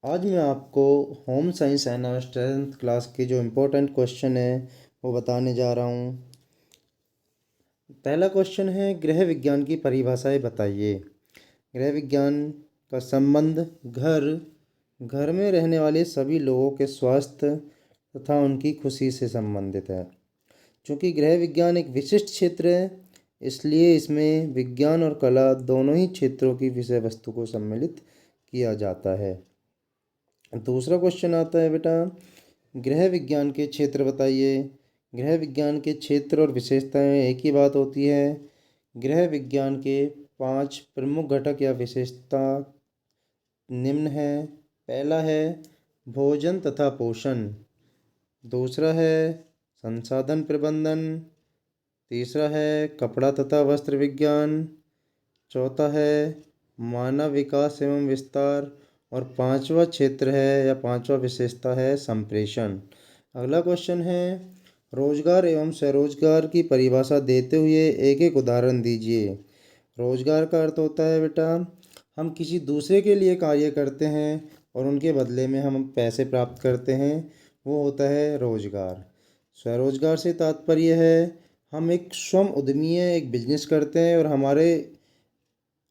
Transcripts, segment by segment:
आज मैं आपको home science and 10th class के जो इम्पोर्टेंट क्वेश्चन है वो बताने जा रहा हूँ। पहला क्वेश्चन है, गृह विज्ञान की परिभाषाएं बताइए। गृह विज्ञान का संबंध घर में रहने वाले सभी लोगों के स्वास्थ्य तथा उनकी खुशी से संबंधित है। चूँकि गृह विज्ञान एक विशिष्ट क्षेत्र है, इसलिए इसमें विज्ञान और कला दोनों ही क्षेत्रों की विषय वस्तु को सम्मिलित किया जाता है। दूसरा क्वेश्चन आता है, बेटा गृह विज्ञान के क्षेत्र बताइए। गृह विज्ञान के क्षेत्र और विशेषताएं एक ही बात होती है। गृह विज्ञान के 5 प्रमुख घटक या विशेषता निम्न है। पहला है भोजन तथा पोषण। दूसरा है संसाधन प्रबंधन। तीसरा है कपड़ा तथा वस्त्र विज्ञान। चौथा है मानव विकास एवं विस्तार। और पांचवा क्षेत्र है या पांचवा विशेषता है संप्रेषण। अगला क्वेश्चन है, रोजगार एवं स्वरोजगार की परिभाषा देते हुए एक एक उदाहरण दीजिए। रोजगार का अर्थ होता है, बेटा हम किसी दूसरे के लिए कार्य करते हैं और उनके बदले में हम पैसे प्राप्त करते हैं, वो होता है रोजगार। स्वरोजगार से तात्पर्य है हम एक स्वयं उद्यमी है, एक बिजनेस करते हैं और हमारे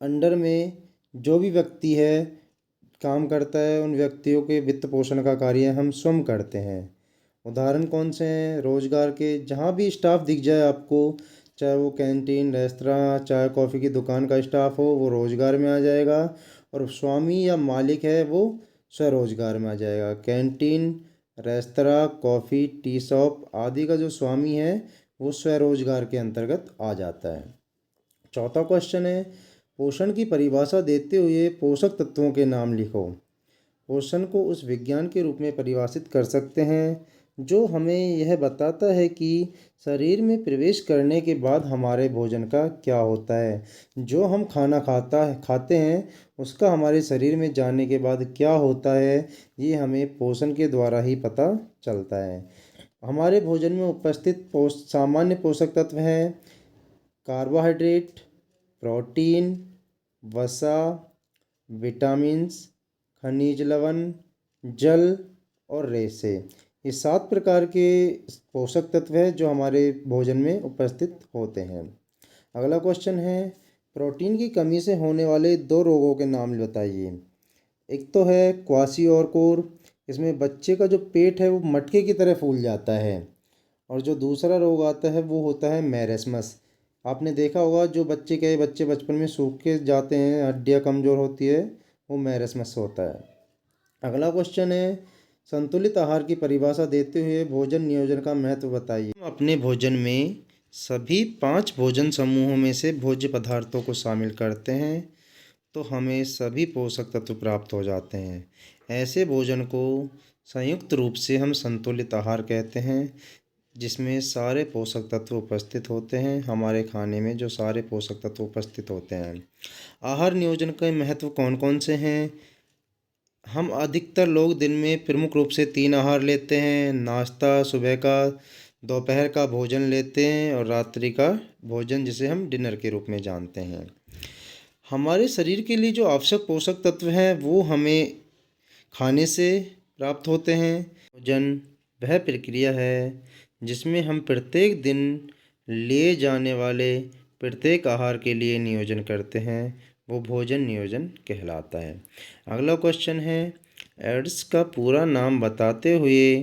अंडर में जो भी व्यक्ति है काम करता है, उन व्यक्तियों के वित्त पोषण का कार्य हम स्वयं करते हैं। उदाहरण कौन से हैं रोजगार के? जहाँ भी स्टाफ दिख जाए आपको, चाहे वो कैंटीन, रेस्तरां, चाय कॉफ़ी की दुकान का स्टाफ हो, वो रोजगार में आ जाएगा। और स्वामी या मालिक है वो स्वरोजगार में आ जाएगा। Canteen, restaurant, coffee, tea shop आदि का जो स्वामी है वो स्वरोजगार के अंतर्गत आ जाता है। चौथा क्वेश्चन है, पोषण की परिभाषा देते हुए पोषक तत्वों के नाम लिखो। पोषण को उस विज्ञान के रूप में परिभाषित कर सकते हैं जो हमें यह बताता है कि शरीर में प्रवेश करने के बाद हमारे भोजन का क्या होता है। जो हम खाना खाते हैं उसका हमारे शरीर में जाने के बाद क्या होता है, ये हमें पोषण के द्वारा ही पता चलता है। हमारे भोजन में उपस्थित सामान्य पोषक तत्व हैं कार्बोहाइड्रेट, प्रोटीन, वसा, विटामिन्स, खनिज लवण, जल और रेशे। ये 7 प्रकार के पोषक तत्व हैं जो हमारे भोजन में उपस्थित होते हैं। अगला क्वेश्चन है, प्रोटीन की कमी से होने वाले 2 रोगों के नाम बताइए। एक तो है क्वाशियोरकोर, इसमें बच्चे का जो पेट है वो मटके की तरह फूल जाता है। और जो दूसरा रोग आता है वो होता है मैरेस्मस। आपने देखा होगा जो बच्चे बचपन में सूख के जाते हैं, हड्डियाँ कमज़ोर होती है, वो मैरेस्मस होता है। अगला क्वेश्चन है, संतुलित आहार की परिभाषा देते हुए भोजन नियोजन का महत्व बताइए। हम अपने भोजन में सभी 5 भोजन समूहों में से भोज्य पदार्थों को शामिल करते हैं तो हमें सभी पोषक तत्व प्राप्त हो जाते हैं। ऐसे भोजन को संयुक्त रूप से हम संतुलित आहार कहते हैं, जिसमें सारे पोषक तत्व उपस्थित होते हैं। हमारे खाने में जो सारे पोषक तत्व उपस्थित होते हैं। आहार नियोजन के महत्व कौन कौन से हैं? हम अधिकतर लोग दिन में प्रमुख रूप से 3 आहार लेते हैं। नाश्ता, सुबह का, दोपहर का भोजन लेते हैं और रात्रि का भोजन जिसे हम डिनर के रूप में जानते हैं। हमारे शरीर के लिए जो आवश्यक पोषक तत्व हैं वो हमें खाने से प्राप्त होते हैं। भोजन वह प्रक्रिया है जिसमें हम प्रत्येक दिन लिए जाने वाले प्रत्येक आहार के लिए नियोजन करते हैं, वो भोजन नियोजन कहलाता है। अगला क्वेश्चन है, एड्स का पूरा नाम बताते हुए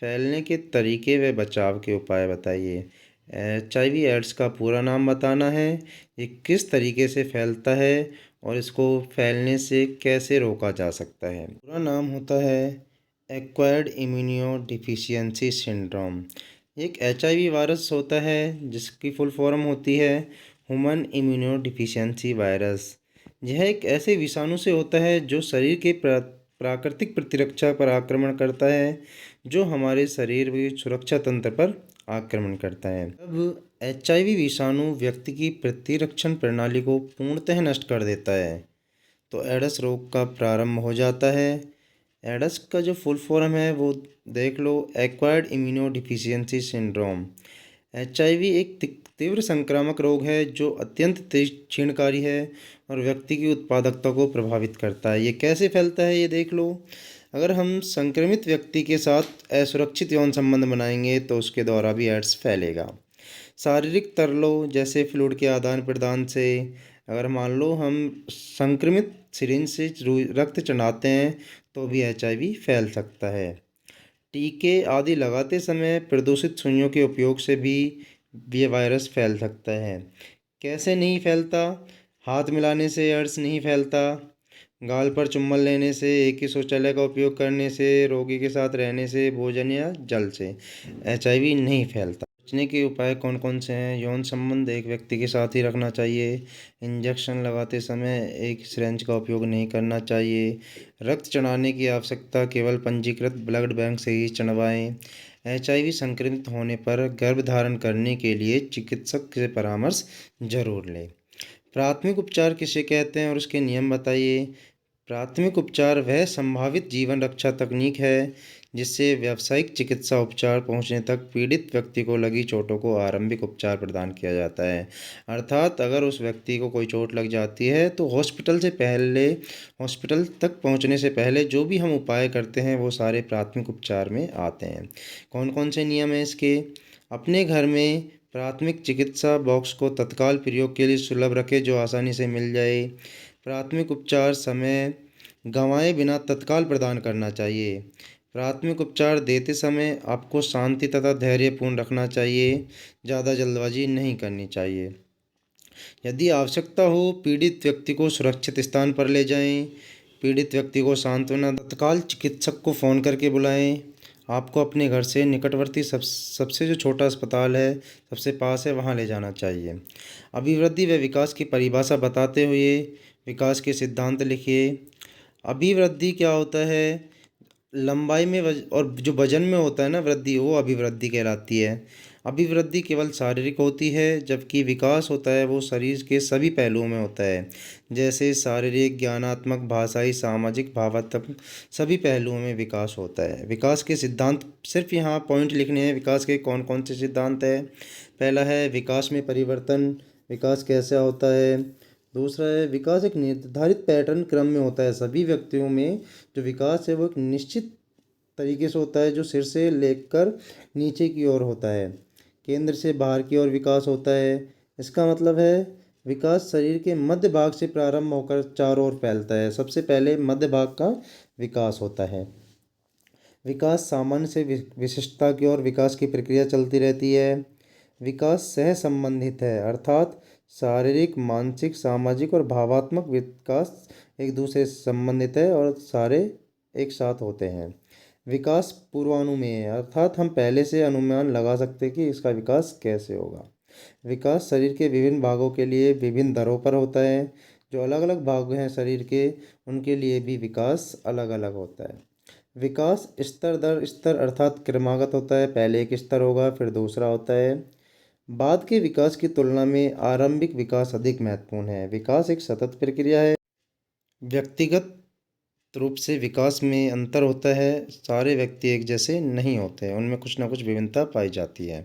फैलने के तरीके व बचाव के उपाय बताइए। HIV एड्स का पूरा नाम बताना है, ये किस तरीके से फैलता है और इसको फैलने से कैसे रोका जा सकता है। पूरा नाम होता है एक्वायर्ड इम्यूनो डिफिशियंसी सिंड्रोम। एक HIV वायरस होता है जिसकी फुल फॉर्म होती है ह्यूमन इम्यूनो डिफिशियंसी वायरस। यह एक ऐसे विषाणु से होता है जो शरीर के प्राकृतिक प्रतिरक्षा पर आक्रमण करता है, जो हमारे शरीर के सुरक्षा तंत्र पर आक्रमण करता है। अब HIV विषाणु व्यक्ति की प्रतिरक्षण प्रणाली को पूर्णतः नष्ट कर देता है तो एड्स रोग का प्रारंभ हो जाता है। एड्स का जो फुल फॉर्म है वो देख लो, acquired immunodeficiency syndrome. HIV एक तीव्र संक्रामक रोग है जो अत्यंत तेज क्षीणकारी है और व्यक्ति की उत्पादकता को प्रभावित करता है। ये कैसे फैलता है ये देख लो। अगर हम संक्रमित व्यक्ति के साथ असुरक्षित यौन संबंध बनाएंगे तो उसके द्वारा भी एड्स फैलेगा। शारीरिक तरलों जैसे फ्लूइड के आदान प्रदान से, अगर मान लो हम संक्रमित सिरिंज से रक्त चढ़ाते हैं तो भी एचआईवी फैल सकता है। टीके आदि लगाते समय प्रदूषित सुइयों के उपयोग से भी ये वायरस फैल सकता है। कैसे नहीं फैलता? हाथ मिलाने से एड्स नहीं फैलता। गाल पर चुम्बन लेने से, एक ही शौचालय का उपयोग करने से, रोगी के साथ रहने से, भोजन या जल से एचआईवी नहीं फैलता। बचने के उपाय कौन कौन से हैं? यौन संबंध एक व्यक्ति के साथ ही रखना चाहिए। इंजेक्शन लगाते समय एक सिरिंज का उपयोग नहीं करना चाहिए। रक्त चढ़ाने की आवश्यकता केवल पंजीकृत ब्लड बैंक से ही चढ़वाएं। एचआईवी संक्रमित होने पर गर्भधारण करने के लिए चिकित्सक से परामर्श जरूर लें। प्राथमिक उपचार किसे कहते हैं और उसके नियम बताइए। प्राथमिक उपचार वह संभावित जीवन रक्षा तकनीक है जिससे व्यावसायिक चिकित्सा उपचार पहुंचने तक पीड़ित व्यक्ति को लगी चोटों को आरंभिक उपचार प्रदान किया जाता है। अर्थात अगर उस व्यक्ति को कोई चोट लग जाती है तो हॉस्पिटल तक पहुंचने से पहले जो भी हम उपाय करते हैं वो सारे प्राथमिक उपचार में आते हैं। कौन कौन से नियम हैं इसके? अपने घर में प्राथमिक चिकित्सा बॉक्स को तत्काल प्रयोग के लिए सुलभ रखें जो आसानी से मिल जाए। प्राथमिक उपचार समय गंवाए बिना तत्काल प्रदान करना चाहिए। प्राथमिक उपचार देते समय आपको शांति तथा धैर्यपूर्ण रखना चाहिए। ज़्यादा जल्दबाजी नहीं करनी चाहिए। यदि आवश्यकता हो पीड़ित व्यक्ति को सुरक्षित स्थान पर ले जाएं। पीड़ित व्यक्ति को सांत्वना तत्काल चिकित्सक को फ़ोन करके बुलाएं। आपको अपने घर से निकटवर्ती सबसे जो छोटा अस्पताल है, सबसे पास है, वहाँ ले जाना चाहिए। अभिवृद्धि व विकास की परिभाषा बताते हुए विकास के सिद्धांत लिखिए। अभिवृद्धि क्या होता है? लंबाई में और जो वजन में होता है ना वृद्धि, वो अभिवृद्धि कहलाती है। अभिवृद्धि केवल शारीरिक होती है जबकि विकास होता है वो शरीर के सभी पहलुओं में होता है। जैसे शारीरिक, ज्ञानात्मक, भाषाई, सामाजिक, भावात्मक सभी पहलुओं में विकास होता है। विकास के सिद्धांत सिर्फ यहाँ पॉइंट लिखने हैं। विकास के कौन कौन से सिद्धांत है? पहला है विकास में परिवर्तन, विकास कैसा होता है। दूसरा है विकास एक निर्धारित पैटर्न क्रम में होता है। सभी व्यक्तियों में जो विकास है वो एक निश्चित तरीके से होता है जो सिर से लेकर नीचे की ओर होता है। केंद्र से बाहर की ओर विकास होता है। इसका मतलब है विकास शरीर के मध्य भाग से प्रारंभ होकर चारों ओर फैलता है। सबसे पहले मध्य भाग का विकास होता है। विकास सामान्य से विशिष्टता की ओर विकास की प्रक्रिया चलती रहती है। विकास सह संबंधित है अर्थात शारीरिक, मानसिक, सामाजिक और भावात्मक विकास एक दूसरे से संबंधित है और सारे एक साथ होते हैं। विकास पूर्वानुमेय है अर्थात हम पहले से अनुमान लगा सकते हैं कि इसका विकास कैसे होगा। विकास शरीर के विभिन्न भागों के लिए विभिन्न दरों पर होता है। जो अलग अलग भाग हैं शरीर के, उनके लिए भी विकास अलग अलग होता है। विकास स्तर दर स्तर अर्थात क्रमागत होता है। पहले एक स्तर होगा, फिर दूसरा होता है। बाद के विकास की तुलना में आरंभिक विकास अधिक महत्वपूर्ण है। विकास एक सतत प्रक्रिया है। व्यक्तिगत रूप से विकास में अंतर होता है। सारे व्यक्ति एक जैसे नहीं होते हैं, उनमें कुछ ना कुछ विभिन्नता पाई जाती है।